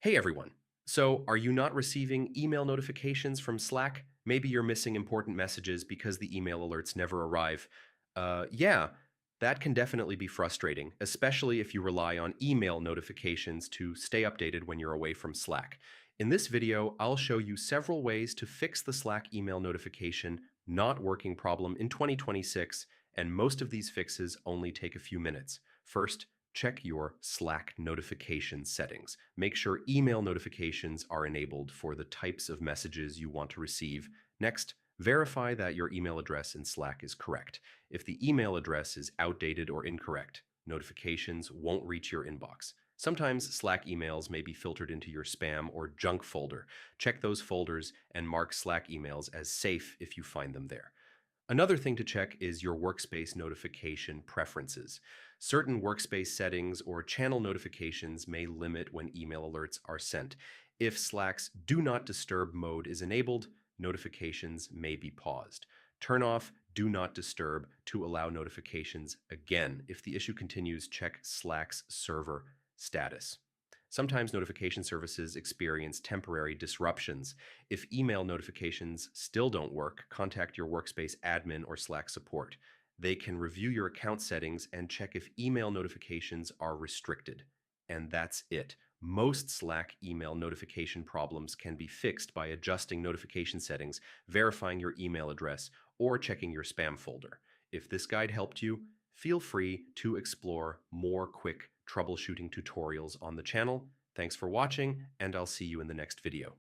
Hey everyone. So, are you not receiving email notifications from Slack? Maybe you're missing important messages because the email alerts never arrive. Yeah, that can definitely be frustrating, especially if you rely on email notifications to stay updated when you're away from Slack. In this video, I'll show you several ways to fix the Slack email notification not working problem in 2026, and most of these fixes only take a few minutes. First, check your Slack notification settings. Make sure email notifications are enabled for the types of messages you want to receive. Next, verify that your email address in Slack is correct. If the email address is outdated or incorrect, notifications won't reach your inbox. Sometimes Slack emails may be filtered into your spam or junk folder. Check those folders and mark Slack emails as safe if you find them there. Another thing to check is your workspace notification preferences. Certain workspace settings or channel notifications may limit when email alerts are sent. If Slack's Do Not Disturb mode is enabled, notifications may be paused. Turn off Do Not Disturb to allow notifications again. If the issue continues, check Slack's server status. Sometimes notification services experience temporary disruptions. If email notifications still don't work, contact your workspace admin or Slack support. They can review your account settings and check if email notifications are restricted. And that's it. Most Slack email notification problems can be fixed by adjusting notification settings, verifying your email address, or checking your spam folder. If this guide helped you, feel free to explore more quick troubleshooting tutorials on the channel. Thanks for watching, and I'll see you in the next video.